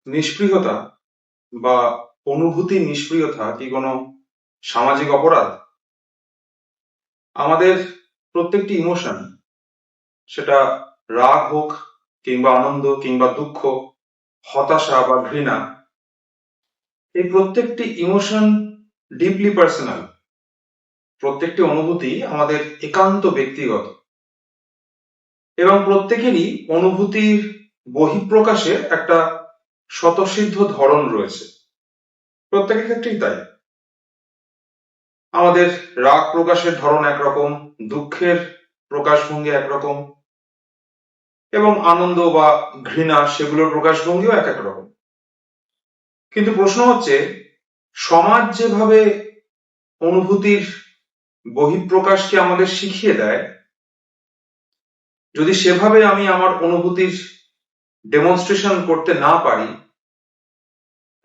নিষ্পৃহতা বা অনুভূতি নিষ্ক্রিয়তা কি কোনো সামাজিক অপরাধ? আমাদের প্রত্যেকটি ইমোশন, সেটা রাগ হোক কিংবা আনন্দ কিংবা দুঃখ, হতাশা বা ঘৃণা, এই প্রত্যেকটি ইমোশন ডিপলি পার্সোনাল। প্রত্যেকটি অনুভূতি আমাদের একান্ত ব্যক্তিগত এবং প্রত্যেকেরই অনুভূতির বহিঃপ্রকাশের একটা স্বতঃসিদ্ধ ধরন রয়েছে। প্রত্যেকের ক্ষেত্রেই তাই। আমাদের রাগ প্রকাশের ধরন একরকম, দুঃখের প্রকাশভঙ্গি একরকম, এবং আনন্দ বা ঘৃণা সেগুলোর প্রকাশভঙ্গিও এক এক রকম। কিন্তু প্রশ্ন হচ্ছে, সমাজ যেভাবে অনুভূতির বহিঃপ্রকাশকে আমাদের শিখিয়ে দেয়, যদি সেভাবে আমি আমার অনুভূতির ডেমনস্ট্রেশন করতে না পারি,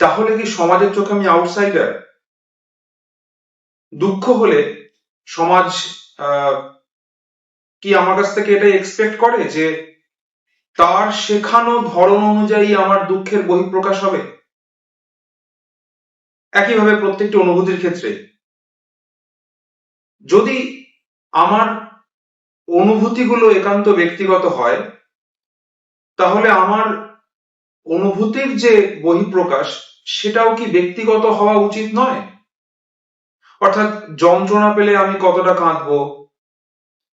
তাহলে কি সমাজের চোখে আমি আউটসাইডার? দুঃখ হলে সমাজ কি আমার কাছ থেকে এটাই এক্সপেক্ট করে যে তার শেখানো ধরন অনুযায়ী আমার দুঃখের বহিঃপ্রকাশ হবে? একইভাবে প্রত্যেকটি অনুভূতির ক্ষেত্রে যদি আমার অনুভূতিগুলো একান্ত ব্যক্তিগত হয়, তাহলে আমার অনুভূতির যে বহিঃপ্রকাশ সেটাও কি ব্যক্তিগত হওয়া উচিত নয়? অর্থাৎ যন্ত্রণা পেলে আমি কতটা কাঁদবো,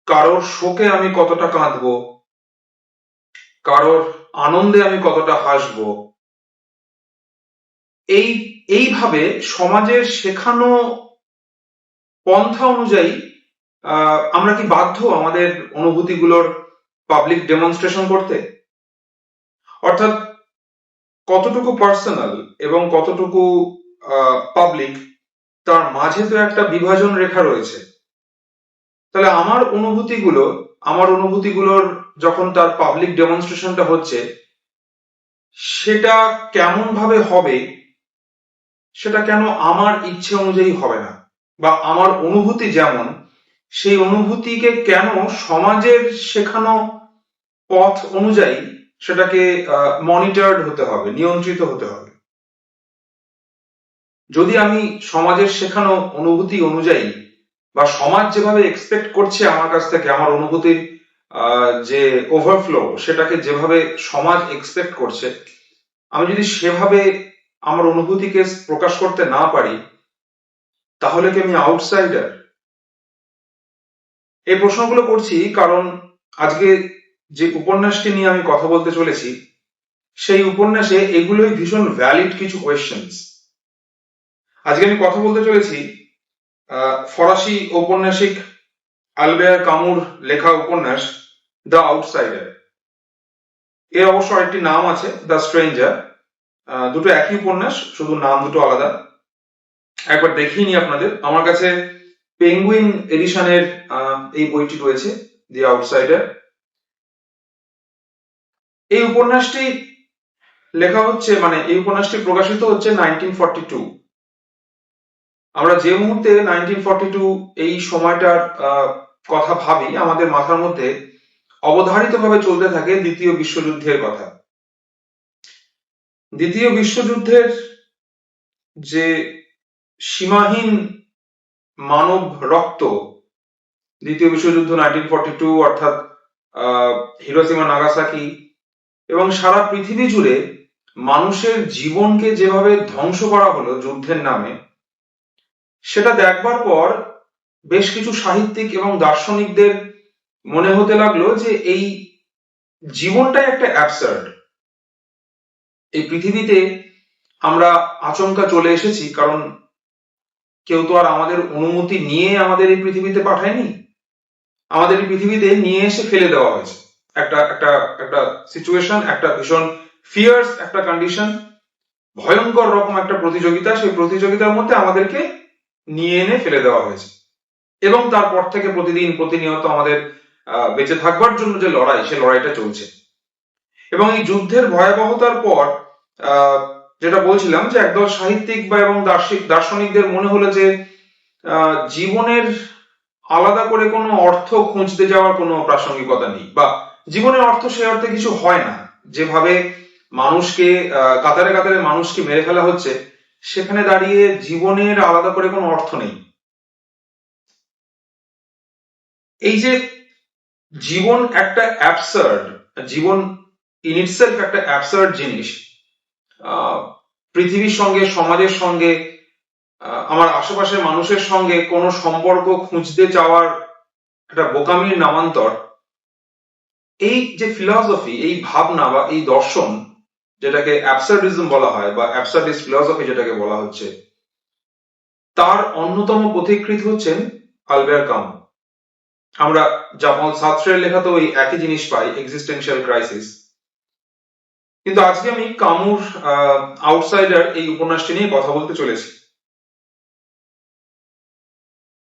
কারোর শোকে আমি কতটা কাঁদবো, কারোর আনন্দে আমি কতটা হাসবো, এইভাবে সমাজের শেখানো পন্থা অনুযায়ী আমরা কি বাধ্য আমাদের অনুভূতিগুলোর পাবলিক ডেমনস্ট্রেশন করতে? অর্থাৎ কতটুকু পার্সোনাল এবং কতটুকু পাবলিক, তার মাঝে তো একটা বিভাজন রেখা রয়েছে। তাহলে আমার অনুভূতিগুলোর যখন তার পাবলিক ডেমনস্ট্রেশনটা হচ্ছে, সেটা কেমন ভাবে হবে, সেটা কেন আমার ইচ্ছে অনুযায়ী হবে না? বা আমার অনুভূতি যেমন, সেই অনুভূতিকে কেন সমাজের শেখানো পথ অনুযায়ী সেটাকে মনিটরড হতে হবে, নিয়ন্ত্রিত হতে হবে? যদি আমি সমাজের শেখানো অনুভূতি অনুযায়ী বা সমাজ যেভাবে এক্সপেক্ট করছে আমার কাছ থেকে, আমার অনুভূতির যে ওভারফ্লো, সেটাকে যেভাবে সমাজ এক্সপেক্ট করছে, আমি যদি সেভাবে আমার অনুভূতিকে প্রকাশ করতে না পারি, তাহলে কি আমি আউটসাইডার? এই প্রশ্নগুলো করছি কারণ আজকে যে উপন্যাসটি নিয়ে আমি কথা বলতে চলেছি, সেই উপন্যাসে এগুলোই ভীষণ ভ্যালিড কিছু কোয়েশ্চেন্স। আজকে আমি কথা বলতে চলেছি ফরাসি ঔপন্যাসিক আলবেয়ার কামুর লেখা উপন্যাস দ্য আউটসাইডার। এর অবশ্য আরেকটি নাম আছে, দ্য স্ট্রেঞ্জার। দুটো একই উপন্যাস, শুধু নাম দুটো আলাদা। একবার দেখিয়ে নি আপনাদের। আমার কাছে পেঙ্গুইন এডিশনের এই বইটি রয়েছে, দি আউটসাইডার। এই উপন্যাসটি লেখা হচ্ছে, মানে এই উপন্যাসটি প্রকাশিত হচ্ছে 1942। আমরা যে মুহূর্তে 1942 এই সময়টার কথা ভাবি, আমাদের মাথার মধ্যে অবধারিতভাবে চলতে থাকে দ্বিতীয় বিশ্বযুদ্ধের কথা। দ্বিতীয় বিশ্বযুদ্ধের যে সীমাহীন মানব রক্ত, দ্বিতীয় বিশ্বযুদ্ধ 1942 অর্থাৎ হিরোশিমা নাগাসাকি, এবং সারা পৃথিবী জুড়ে মানুষের জীবনকে যেভাবে ধ্বংস করা হলো যুদ্ধের নামে, সেটা দেখবার পর বেশ কিছু সাহিত্যিক এবং দার্শনিকদের মনে হতে লাগলো যে এই জীবনটাই একটা অ্যাবসার্ড। এই পৃথিবীতে আমরা আচমকা চলে এসেছি, কারণ কেউ তো আর আমাদের অনুমতি নিয়ে আমাদের এই পৃথিবীতে পাঠায়নি। আমাদের এই পৃথিবীতে নিয়ে এসে ফেলে দেওয়া হয়েছে। একটা একটা একটা সিচুয়েশন, একটা ভীষণ ফিয়ার্স একটা কন্ডিশন, ভয়ঙ্কর রকম একটা প্রতিযোগিতা, সেই প্রতিযোগিতার মধ্যে আমাদেরকে নিয়ে এনে ফেলে দেওয়া হয়েছে। এবং তারপর থেকে প্রতিনিয়ত আমাদের বেঁচে থাকবার জন্য যে লড়াই, সে লড়াইটা চলছে। এবং এই যুদ্ধের ভয়াবহতার পর যেটা বলছিলাম, যে একদল সাহিত্যিক বা এবং দার্শনিকদের মনে হলো যে জীবনের আলাদা করে কোনো অর্থ খুঁজতে যাওয়ার কোনো প্রাসঙ্গিকতা নেই, বা জীবনের অর্থ সে অর্থে কিছু হয় না যেভাবে মানুষকে কাতারে কাতারে মানুষকে মেরে ফেলা হচ্ছে, সেখানে দাঁড়িয়ে জীবনের আলাদা করে কোনো অর্থ নেই। এই যে জীবন একটা অ্যাবসার্ড, জীবন ইন ইটসেলফ একটা অ্যাবসার্ড জিনিস, পৃথিবীর সঙ্গে, সমাজের সঙ্গে, আমার আশেপাশের মানুষের সঙ্গে কোনো সম্পর্ক খুঁজতে চাওয়ার একটা বোকামির নামান্তর। এই যে ফিলসফি, এই ভাবনা বা এই দর্শন, যেটাকে অ্যাবসার্ডিজম বলা হয় বা অ্যাবসার্ডিস্ট ফিলসফি যেটাকে বলা হচ্ছে, তার অন্যতম পথিকৃৎ হচ্ছেন আলবেয়ার কামু। আমরা জাপাল সার্ত্রের লেখাতেও এই একই জিনিস পাই, এক্সিস্টেনশিয়াল ক্রাইসিস। কিন্তু আজকে আমি কামুর আউটসাইডার এই উপন্যাসটি নিয়ে কথা বলতে চলেছি।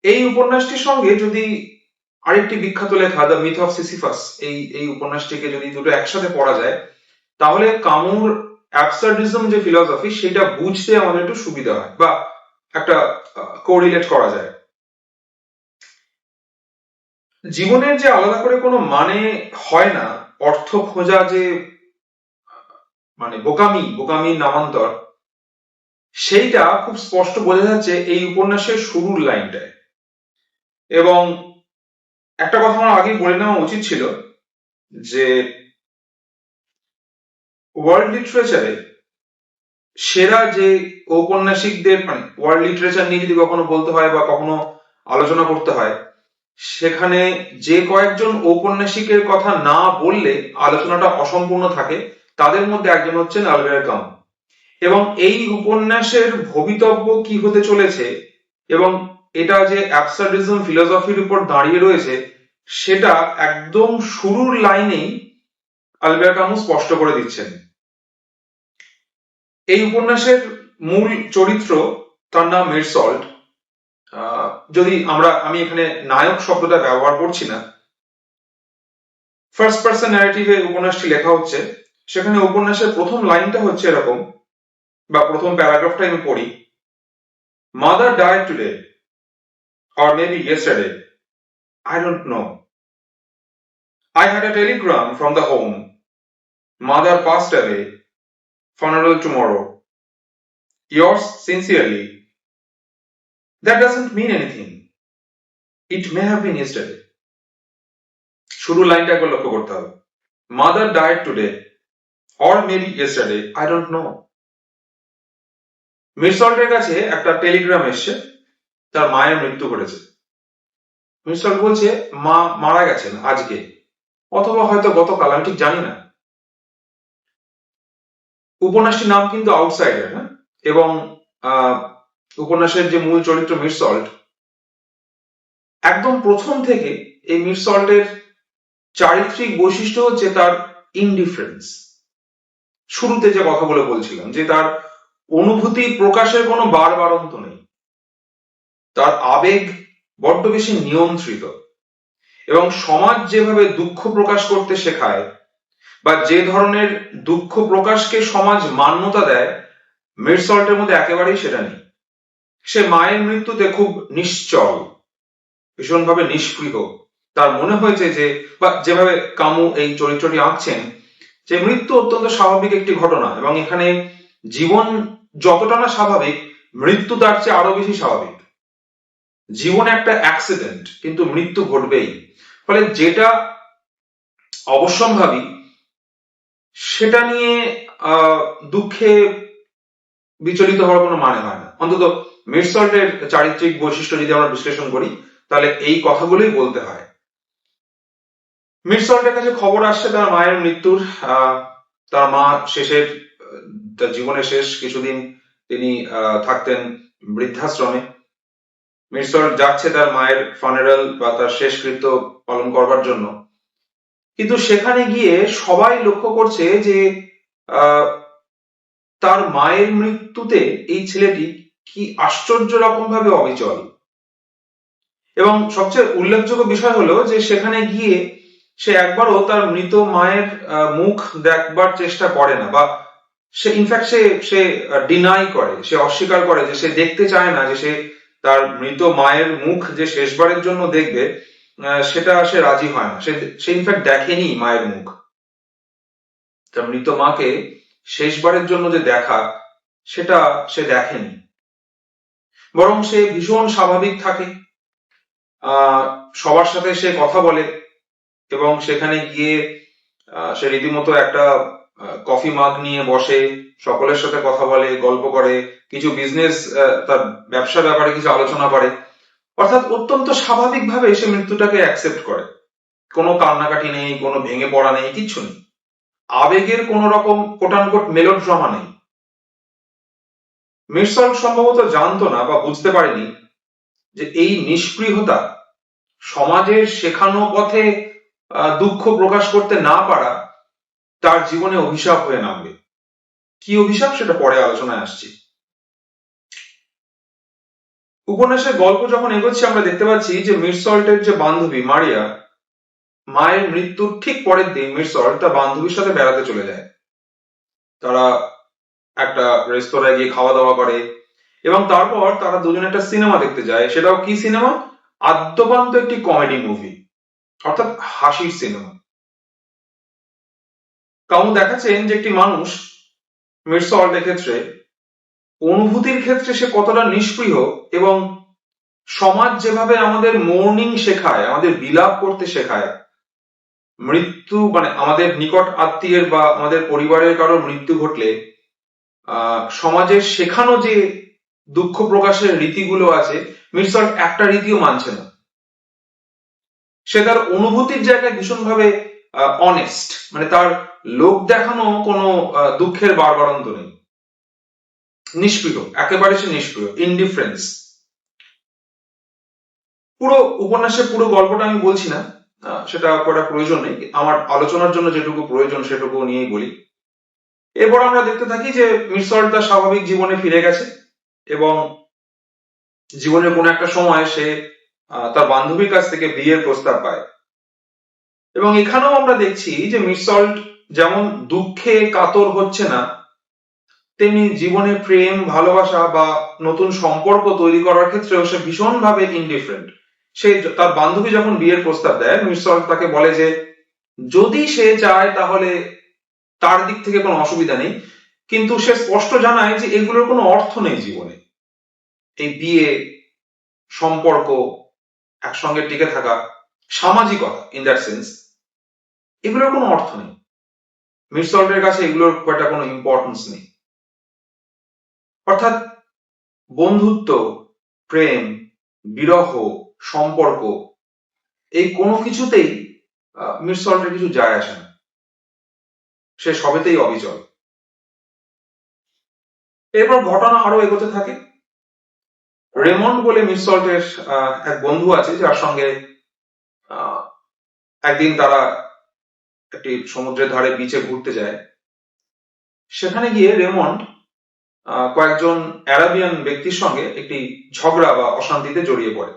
এই উপন্যাসটির সঙ্গে যদি আরেকটি বিখ্যাত লেখা দ্য মিথ অফ সিসিফাস, এই উপন্যাসটিকে যদি দুটো একসাথে পড়া যায়, তাহলে কামুর অ্যাবসার্ডিজম যে ফিলসফি, সেটা বুঝতে আমাদের একটু সুবিধা হয় বা একটা কোরিলেট করা যায়। জীবনের যে আলাদা করে কোনো মানে হয় না, অর্থ খোঁজা যে মানে বোকামির নামান্তর, সেইটা খুব স্পষ্ট বোঝা যাচ্ছে এই উপন্যাসের শুরুর লাইনটায়। এবং একটা কথা আমার আগেই বলে নেওয়া উচিত ছিল যে ওয়ার্ল্ড লিটারেচারে সেরা যে ঔপন্যাসিকদের, মানে ওয়ার্ল্ড লিটারেচার নিয়ে যদি কখনো বলতে হয় বা কখনো আলোচনা করতে হয়, সেখানে যে কয়েকজন ঔপন্যাসিকের কথা না বললে আলোচনাটা অসম্পূর্ণ থাকে, তাদের মধ্যে একজন হচ্ছেন আলবেয়ার কামু। এবং এই উপন্যাসের ভবিতব্য কি হতে চলেছে এবং এটা যে অ্যাবসার্ডিজম ফিলসফির উপর দাঁড়িয়ে রয়েছে, সেটা একদম শুরুর লাইনেই আলবেয়ার কামু স্পষ্ট করে দিচ্ছেন। এই উপন্যাসের মূল চরিত্র, তার নাম মিরসল্ট। যদি আমি এখানে নায়ক শব্দটা ব্যবহার করছি না, ফার্স্ট পার্সন ন্যারেটিভে উপন্যাসটি লেখা হচ্ছে। সেখানে উপন্যাসের প্রথম লাইনটা হচ্ছে এরকম, বা প্রথম প্যারাগ্রাফটা আমি পড়ি। Mother died today, or maybe yesterday, I don't know. I had a telegram from the home. Mother passed away. Funeral tomorrow. Yours sincerely. That doesn't mean anything. It may have been yesterday. শুরু লাইনটা একবার লক্ষ্য করতে হবে। Mother died today, or maybe yesterday, I don't know. মিরসল্টের কাছে একটা Telegram এসছে, তার মায়ের মৃত্যু ঘটেছে। মিরসল্ট বলছে মা মারা গেছেন আজকে, অথবা হয়তো গতকাল, আমি ঠিক জানি না। উপন্যাসটির নাম কিন্তু আউটসাইডার, হ্যাঁ? এবং উপন্যাসের যে মূল চরিত্র মিরসল্ট, একদম প্রথম থেকে এই মিরসল্টের চারিত্রিক বৈশিষ্ট্য হচ্ছে তার ইনডিফারেন্স। শুরুতে যে কথাগুলো বলছিলাম, যে তার অনুভূতি প্রকাশের কোনো বারবারন্ত নেই, তার আবেগ বড্ড বেশি নিয়ন্ত্রিত। এবং সমাজ যেভাবে দুঃখ প্রকাশ করতে শেখায়, বা যে ধরনের দুঃখ প্রকাশকে সমাজ মান্যতা দেয়, মিরসল্টের মধ্যে একেবারেই সেটা নেই। সে মায়ের মৃত্যুতে খুব নিশ্চল, ভীষণভাবে নিষ্পৃহ। তার মনে হয়েছে যে, বা যেভাবে কামু এই চরিত্রটি আঁকছেন, যে মৃত্যু অত্যন্ত স্বাভাবিক একটি ঘটনা, এবং এখানে জীবন যতটা না স্বাভাবিক, মৃত্যু তার চেয়ে আরো বেশি স্বাভাবিক। জীবন একটা অ্যাক্সিডেন্ট, কিন্তু মৃত্যু ঘটবেই। ফলে যেটা অবশ্যম্ভাবী, সেটা নিয়ে দুঃখে বিচলিত হওয়ার কোনো মানে হয় না। অন্তত মিরসল্টের চারিত্রিক বৈশিষ্ট্য যদি আমরা বিশ্লেষণ করি, তাহলে এই কথাগুলোই বলতে হয়। মিরসল্টের কাছে খবর আসছে তার মায়ের মৃত্যুর। তার মা তার জীবনের শেষ কিছুদিন তিনি থাকতেন বৃদ্ধাশ্রমে। মিরসল্ট যাচ্ছে তার মায়ের ফানেরাল বা তার শেষকৃত্য পালন করবার জন্য। কিন্তু সেখানে গিয়ে সবাই লক্ষ্য করছে যে তার মায়ের মৃত্যুতে এই ছেলেটি কি আশ্চর্য রকম ভাবে অবিচল। এবং সবচেয়ে উল্লেখযোগ্য বিষয় হলো যে সেখানে গিয়ে সে একবারও তার মৃত মায়ের মুখ দেখবার চেষ্টা করে না, বা সে ইনফ্যাক্ট সে ডিনাই করে, সে অস্বীকার করে যে সে দেখতে চায় না, যে সে তার মৃত মায়ের মুখ যে শেষবারের জন্য দেখবে, সেটা সে রাজি হয় না। সে ইনফ্যাক্ট দেখেনি মায়ের মুখ। তার মৃত মাকে শেষবারের জন্য যে দেখা, সেটা সে দেখেনি, বরং সে ভীষণ স্বাভাবিক থাকে। সবার সাথে সে কথা বলে এবং সেখানে গিয়ে সে রীতিমতো একটা কফি মাগ নিয়ে বসে, সকলের সাথে কথা বলে, গল্প করে, কিছু বিজনেস, তার ব্যবসা ব্যাপারে কিছু আলোচনা করে। অর্থাৎ অত্যন্ত স্বাভাবিকভাবে সে মৃত্যুটাকে অ্যাকসেপ্ট করে। কোনো কান্নাকাটি নেই, কোনো ভেঙে পড়া নেই, কিচ্ছু নেই, আবেগের কোন রকম কোটানকোট মেলোড্রামা নেই। মিরসল্ট সম্ভবত জানতো না বা বুঝতে পারেনি যে এই নিষ্পৃহতা, সমাজের শেখানো পথে দুঃখ প্রকাশ করতে না পারা, তার জীবনে অভিশাপ হয়ে নামবে। কি অভিশাপ, সেটা পরে আলোচনায় আসছি। উপন্যাসের গল্প যখন এগোচ্ছে আমরা দেখতে পাচ্ছি যে মিরসল্টের যে বান্ধবী মারিয়া, মায়ের মৃত্যুর ঠিক পরের দিন মিরসল্ট তার বান্ধবীর সাথে বেড়াতে চলে যায়। তারা একটা রেস্তোরাঁয় গিয়ে খাওয়া দাওয়া করে এবং তারপর তারা দুজনে একটা সিনেমা দেখতে যায়। সেটাও কি সিনেমা? আদ্যপান্ত একটি কমেডি মুভি, অর্থাৎ হাসির সিনেমা। কাউন দেখাচ্ছেন যে একটি মানুষ, মিরসল্ট এক্ষেত্রে অনুভূতির ক্ষেত্রে সে কতটা নিষ্পৃহ, এবং সমাজ যেভাবে আমাদের মর্নিং শেখায়, আমাদের বিলাপ করতে শেখায়, মৃত্যু মানে আমাদের নিকট আত্মীয়ের বা আমাদের পরিবারের কারো মৃত্যু ঘটলে সমাজের শেখানো যে দুঃখ প্রকাশের রীতিগুলো আছে, মিরসল্ট একটা রীতিও মানছে না। সে তার অনুভূতির জায়গায় ভীষণভাবে অনেস্ট, মানে তার লোক দেখানো কোনো দুঃখের বাড়বাড়ন্ত নেই, নিষ্পৃহ, একেবারে সে নিষ্পৃহ, ইনডিফারেন্স। পুরো উপন্যাসের পুরো গল্পটা আমি বলছি না, সেটা করার প্রয়োজন নেই, আমার আলোচনার জন্য যেটুকু প্রয়োজন সেটুকু নিয়েই বলি। এরপর আমরা দেখতে থাকি যে মিরসল্ট তার স্বাভাবিক জীবনে ফিরে গেছে এবং জীবনের কোনো একটা সময় সে তার বান্ধবীর কাছ থেকে বিয়ের প্রস্তাব পায়। এবং এখানেও আমরা দেখছি যে মিরসল্ট যেমন দুঃখে কাতর হচ্ছে না, তেমনি জীবনে প্রেম, ভালোবাসা বা নতুন সম্পর্ক তৈরি করার ক্ষেত্রেও সে ভীষণভাবে ইনডিফারেন্ট। সে তার বান্ধবী যখন বিয়ের প্রস্তাব দেয়, মিরসল্ট তাকে বলে যে যদি সে চায় তাহলে তার দিক থেকে কোনো অসুবিধা নেই, কিন্তু সে স্পষ্ট জানায় যে এগুলোর কোনো অর্থ নেই জীবনে। এই বিয়ে, সম্পর্ক, একসঙ্গে টিকে থাকা, সামাজিকতা ইন দ্যাট সেন্স, এগুলোর কোনো অর্থ নেই। মিরসল্টের কাছে এগুলোর খুব একটা কোনো ইম্পর্টেন্স নেই। অর্থাৎ বন্ধুত্ব, প্রেম, বিরহ, সম্পর্ক, এই কোনো কিছুতেই মিরসল্টের কিছু যায় আসে না, সে সবেতেই অবিচল। এরপর ঘটনা আরো এগোতে থাকে। রেমন্ড বলে মিরসল্টের এক বন্ধু আছে, যার সঙ্গে একদিন তারা একটি সমুদ্রের ধারে বিচে ঘুরতে যায়। সেখানে গিয়ে রেমন্ড কয়েকজন অ্যারাবিয়ান ব্যক্তির সঙ্গে একটি ঝগড়া বা অশান্তিতে জড়িয়ে পড়ে।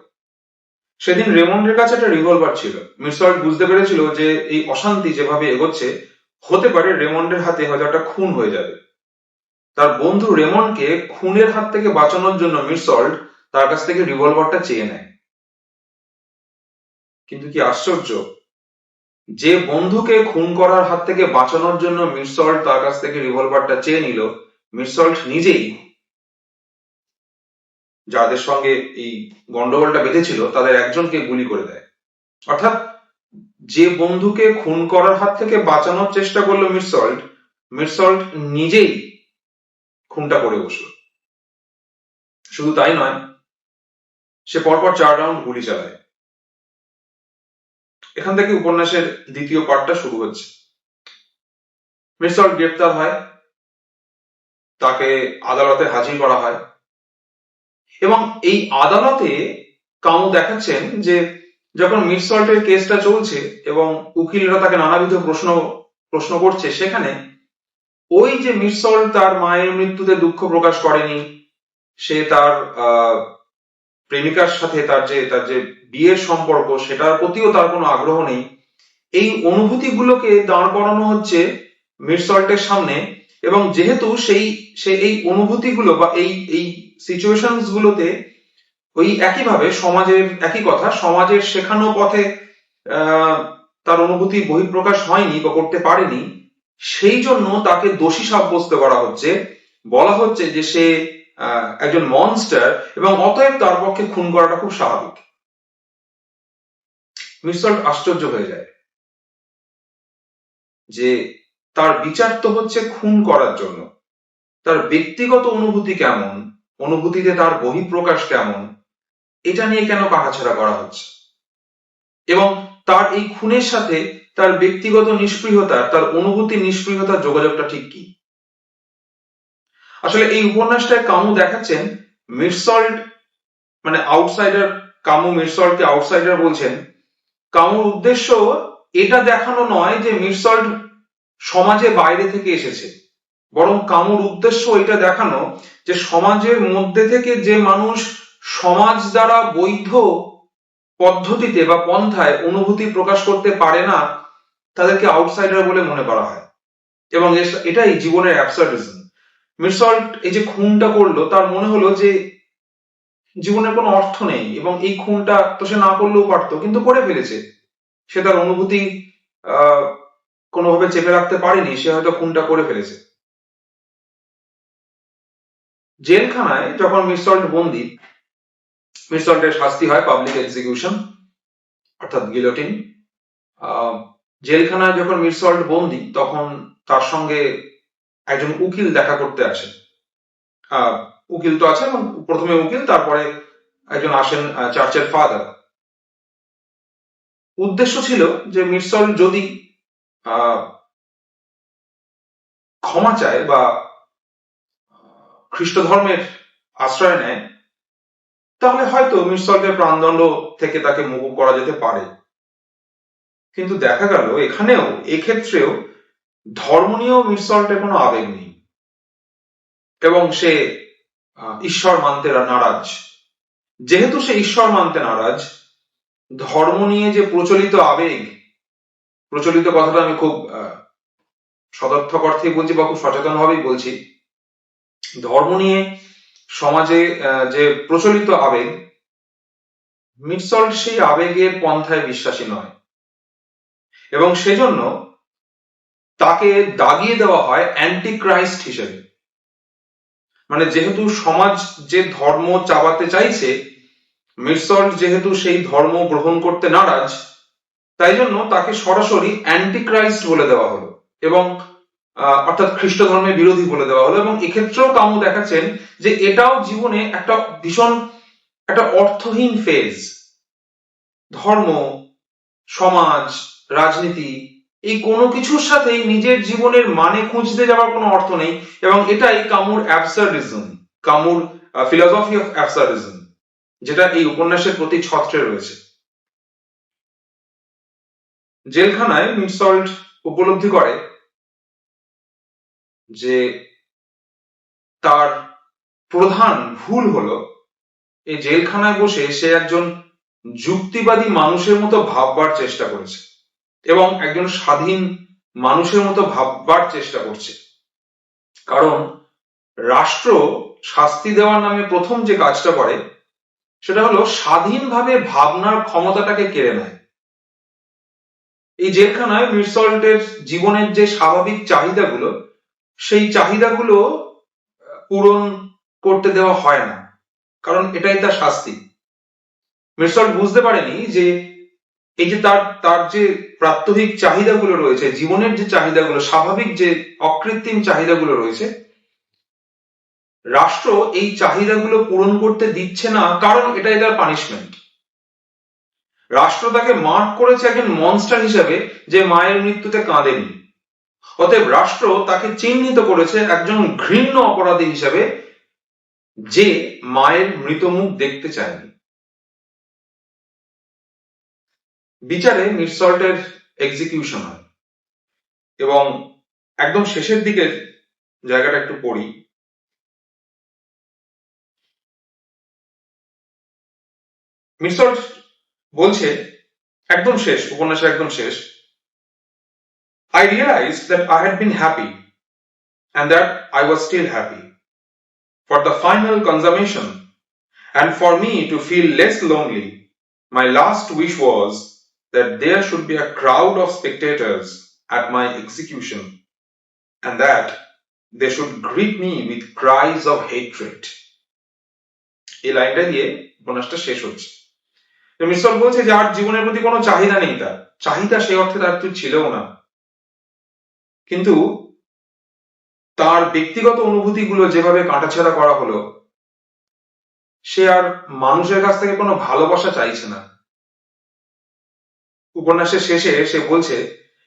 সেদিন রেমন্ডের কাছে একটা রিভলভার ছিল। মিরসল্ট বুঝতে পেরেছিল যে এই অশান্তি যেভাবে এগোচ্ছে, হতে পারে রেমন্ডের হাতে হয়তো একটা খুন হয়ে যাবে। তার বন্ধু রেমন্ডকে খুনের হাত থেকে বাঁচানোর জন্য মিরসল্ট তার কাছ থেকে রিভলভারটা চেয়ে নেয়। কিন্তু কি আশ্চর্য, যে বন্ধুকে খুন করার হাত থেকে বাঁচানোর জন্য মিরসল্ট তার কাছ থেকে রিভলভারটা চেয়ে নিল, মিরসল্ট নিজেই যাদের সঙ্গে এই গন্ডগোলটা বেঁধেছিল তাদের একজনকে গুলি করে দেয়। অর্থাৎ যে বন্ধুকে খুন করার হাত থেকে বাঁচানোর চেষ্টা করলো মিরসল্ট, মিরসল্ট নিজেই খুনটা করে বসলো। শুধু তাই নয়, সে পরপর 4 রাউন্ড গুলি চালায়। এখান থেকে উপন্যাসের দ্বিতীয় পার্টটা শুরু হচ্ছে। মিরসল্ট গ্রেপ্তার হয়, তাকে আদালতে হাজির করা হয় এবং এই আদালতে কাউ দেখাচ্ছেন যে যখন মিরসল্টের কেসটা চলছে এবং উকিলরা তাকে নানাবিধ প্রশ্ন করছে, সেখানে ওই যে মিরসল্ট তার মায়ের মৃত্যুতে দুঃখ প্রকাশ করেনি, সে তার প্রেমিকার সাথে তার যে বিয়ের সম্পর্ক, সেটার প্রতিও তার কোনো আগ্রহ নেই, এই অনুভূতিগুলোকে দাঁড় করানো হচ্ছে মিরসল্টের সামনে। এবং যেহেতু সে এই অনুভূতিগুলো বা এই সিচুয়েশনস গুলোতে ওই একইভাবে সমাজের একই কথা, সমাজের শেখানো পথে তার অনুভূতি বহিঃপ্রকাশ হয়নি বা করতে পারেনি, সেই জন্য তাকে দোষী সাব্যস্ত করা হচ্ছে, বলা হচ্ছে যে সে একজন মনস্টার এবং অতএব তার পক্ষে খুন করাটা খুব স্বাভাবিক। মিসল্ট আশ্চর্য হয়ে যায় যে তার বিচার তো হচ্ছে খুন করার জন্য, তার ব্যক্তিগত অনুভূতি কেমন, অনুভূতিতে তার বহিঃপ্রকাশ কেমন, এটা নিয়ে কেন কাটাছাড়া করা হচ্ছে, এবং তার এই খুনের সাথে তার ব্যক্তিগত নিষ্পৃহতার, তার অনুভূতির নিষ্পৃহতার যোগাযোগটা ঠিক কি। আসলে এই উপন্যাসটায় কামু দেখাচ্ছেন মিরসল্ট মানে আউটসাইডার, কামু মিরসল্টকে আউটসাইডার বলছেন। কামুর উদ্দেশ্য এটা দেখানো নয় যে মিরসল্ট সমাজে বাইরে থেকে এসেছে, বরং কামুর উদ্দেশ্য এটা দেখানো যে সমাজের মধ্যে থেকে যে মানুষ সমাজ দ্বারা বৈধ পদ্ধতিতে বা পন্থায় অনুভূতি প্রকাশ করতে পারে না, তাদেরকে আউটসাইডার বলে মনে করা হয়। এবং এটাই জীবনের অ্যাবসার্ডিজম। মিরসল্ট এই যে খুনটা করলো, তার মনে হলো যে জীবনের কোনো অর্থ নেই এবং এই খুনটা তো সে না করলেও পারতো, কিন্তু করে ফেলেছে। সে তার অনুভূতি আহ কোনোভাবে চেপে রাখতে পারেনি, সে হয়তো খুনটা করে ফেলেছে। জেলখানায় যখন মিরসল্ট বন্দী, মিরসল্টের শাস্তি হয় পাবলিক এক্সিকিউশন অর্থাৎ গিলোটিন। জেলখানায় যখন মিরসল্ট বন্দী, তখন তার সঙ্গে একজন উকিল দেখা করতে আসে। উকিল তো আছে, এবং প্রথমে উকিল, তারপরে একজন আসেন চার্চের ফাদার। উদ্দেশ্য ছিল যে মিরসল্ট যদি ক্ষমা চায় বা খ্রিস্ট ধর্মের আশ্রয় নেয়, তাহলে হয়তো মিরসল্টের প্রাণদণ্ড থেকে তাকে মুকুব করা যেতে পারে। কিন্তু দেখা গেল এখানেও, এক্ষেত্রেও ধর্ম নিয়েও মিরসল্টের কোনো আবেগ নেই এবং সে ঈশ্বর মানতে নারাজ। যেহেতু সে ঈশ্বর মানতে নারাজ, ধর্ম নিয়ে যে প্রচলিত আবেগ, প্রচলিত কথাটা আমি খুব সদর্থক অর্থেই বলছি বা খুব সচেতন ভাবেই বলছি, ধর্ম নিয়ে সমাজে যে প্রচলিত আবেগ, মিরসল্ট সেই আবেগের পন্থায় বিশ্বাসী নয় এবং সেজন্য তাকে দাগিয়ে দেওয়া হয় অ্যান্টি ক্রাইস্ট হিসেবে। মানে যেহেতু সমাজ যে ধর্ম চাবাতে চাইছে, মিরসল্ট যেহেতু সেই ধর্ম গ্রহণ করতে নারাজ, তাই জন্য তাকে সরাসরি অ্যান্টি ক্রাইস্ট বলে দেওয়া হলো এবং অর্থাৎ খ্রিস্ট ধর্মের বিরোধী বলে দেওয়া হলো। এবং এক্ষেত্রেও কামু দেখাচ্ছেন যে এটাও জীবনে একটা ভীষণ একটা অর্থহীন ফেজ। ধর্ম, সমাজ, রাজনীতি, এই কোনো কিছুর সাথেই নিজের জীবনের মানে খুঁজতে যাওয়ার কোনো অর্থ নেই, এবং এটাই কামুর অ্যাবসার্ডিজম, কামুর ফিলসফি অফ অ্যাবসার্ডিজম, যেটা এই উপন্যাসের প্রতি ছত্রে রয়েছে। জেলখানায় মিরসল্ট উপলব্ধি করে যে তার প্রধান ভুল হলো এই জেলখানায় বসে সে একজন যুক্তিবাদী মানুষের মতো ভাববার চেষ্টা করেছে এবং একজন স্বাধীন মানুষের মতো ভাববার চেষ্টা করছে। কারণ রাষ্ট্র শাস্তি দেওয়ার নামে প্রথম যে কাজটা করে সেটা হলো স্বাধীনভাবে ভাবনার ক্ষমতাটাকে কেড়ে নেয়। এই জেলখানায় মিরসল্টের জীবনের যে স্বাভাবিক চাহিদাগুলো, সেই চাহিদাগুলো পূরণ করতে দেওয়া হয় না, কারণ এটাই তার শাস্তি। মিরসল্ট বুঝতে পারেনি যে এই যে তার তার যে প্রাত্যহিক চাহিদাগুলো রয়েছে, জীবনের যে চাহিদাগুলো, স্বাভাবিক যে অকৃত্রিম চাহিদাগুলো রয়েছে, রাষ্ট্র এই চাহিদাগুলো পূরণ করতে দিচ্ছে না, কারণ এটাই তার পানিশমেন্ট। রাষ্ট্র তাকে মার্ক করেছে একজন মনস্টার হিসেবে যে মায়ের মৃত্যুতে কাঁদেনি, অতএব রাষ্ট্র তাকে চিহ্নিত করেছে একজন ঘৃণ্য অপরাধী হিসেবে যে মায়ের মৃত মুখ দেখতে চায়নি। বিচারে মিরসল্টের এক্সিকিউশন হয় এবং একদম শেষের দিকের জায়গাটা একটু পড়ি। মিরসল্ট বলছে একদম শেষ, উপন্যাসের একদম শেষ, I realized that I had been happy and that I was still happy for the final consummation, and for me to feel less lonely, my last wish was that there should be a crowd of spectators at my execution. and that they should greet me with cries of hatred. এই লাইনটা দিয়ে উপন্যাসটা শেষ হচ্ছে। Missile বলছে যার জীবনের প্রতি কোনো চাহিদা নেই, তার চাহিদা সেই অর্থে তার তো ছিলও না, কিন্তু তার ব্যক্তিগত অনুভূতিগুলো যেভাবে কাটাছেঁড়া করা হলো, সে আর মানুষের কাছ থেকে কোনো ভালোবাসা চাইছে না। উপন্যাসের শেষে সে বলছে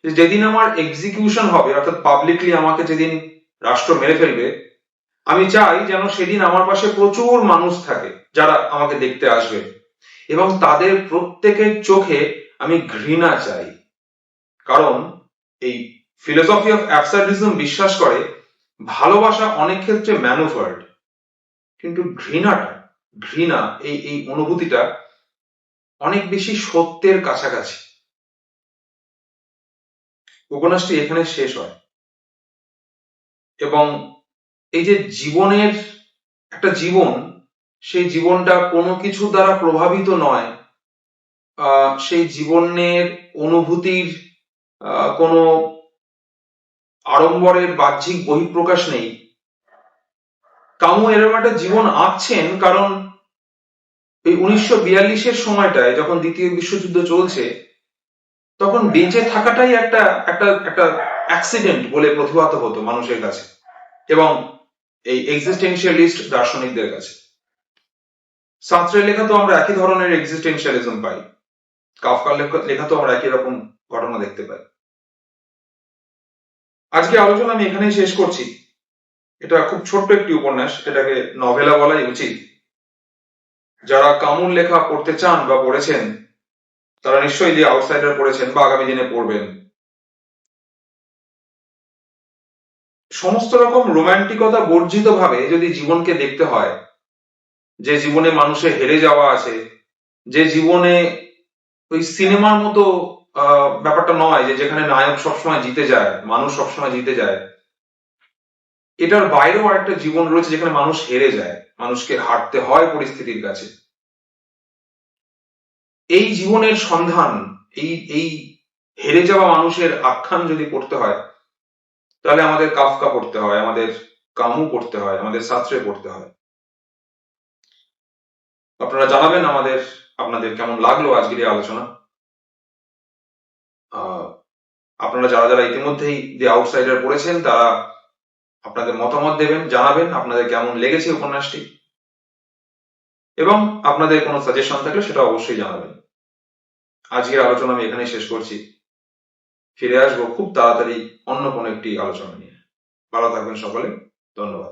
যে যেদিন আমার এক্সিকিউশন হবে, অর্থাৎ পাবলিকলি আমাকে যেদিন রাষ্ট্র মেরে ফেলবে, আমি চাই যেন সেদিন আমার পাশে প্রচুর মানুষ থাকে যারা আমাকে দেখতে আসবে, এবং তাদের প্রত্যেকের চোখে আমি ঘৃণা চাই। কারণ এই ফিলোসফি অফ অ্যাবসার্ডিজম বিশ্বাস করে ভালোবাসা অনেক ক্ষেত্রে ম্যানুভার্ড, কিন্তু ঘৃণা এই এই অনুভূতিটা অনেক বেশি সত্যের কাছাকাছি। উপন্যাসটি এখানে শেষ হয় এবং এই যে জীবনের একটা জীবন, সেই জীবনটা কোনো কিছু দ্বারা প্রভাবিত নয়, সেই জীবনের অনুভূতির কোনো আড়ম্বরের বাহ্যিক বহিঃপ্রকাশ নেই। কামু এরকম একটা জীবন আঁকছেন কারণ এই 1942-এর সময়টায় যখন দ্বিতীয় বিশ্বযুদ্ধ চলছে, তখন বেঁচে থাকাটাই একটা একটা একটা অ্যাক্সিডেন্ট বলে প্রতিভাত হতো মানুষের কাছে এবং এই এক্সিস্টেনশিয়ালিস্ট দার্শনিকদের কাছে। সার্ত্রের লেখা তো আমরা একই ধরনের এক্সিস্টেনশিয়ালিজম পাই, কাফকার লেখা তো আমরা একই রকম ঘটনা দেখতে পাই। আজকে আলোচনা আমি এখানেই শেষ করছি। এটা খুব ছোট্ট একটি উপন্যাস, এটাকে নভেলা বলাই উচিত। যারা কামুর লেখা পড়তে চান বা পড়েছেন, তারা নিশ্চয়ই দি আউটসাইডার পড়েছেন বা আগামী দিনে পড়বেন। সমস্ত রকম রোমান্টিকতা বর্জিত ভাবে যদি জীবনকে দেখতে হয়, যে জীবনে মানুষের হেরে যাওয়া আছে, যে জীবনে ওই সিনেমার মতো ব্যাপারটা নয় যে যেখানে নায়ক সবসময় জিতে যায়, মানুষ সবসময় জিতে যায়, এটার বাইরেও আরেকটা জীবন রয়েছে যেখানে মানুষ হেরে যায়, মানুষকে হারতে হয় পরিস্থিতির কাছে। এই জীবনের সন্ধান, এই এই হেরে যাওয়া মানুষের আখ্যান যদি পড়তে হয়, তাহলে আমাদের কাফকা পড়তে হয়, আমাদের কামু পড়তে হয়, আমাদের সার্ত্রে পড়তে হয়। আপনারা জানাবেন আপনাদের কেমন লাগলো আজকের এই আলোচনা। আপনারা যারা যারা ইতিমধ্যেই দি আউটসাইডার পড়েছেন, তারা আপনাদের মতামত দেবেন, জানাবেন আপনাদের কেমন লেগেছে উপন্যাসটি, এবং আপনাদের কোনো সাজেশন থাকলে সেটা অবশ্যই জানাবেন। আজকের আলোচনা আমি এখানেই শেষ করছি। ফিরে আসবো খুব তাড়াতাড়ি অন্য কোনো একটি আলোচনা নিয়ে। ভালো থাকবেন সকলে, ধন্যবাদ।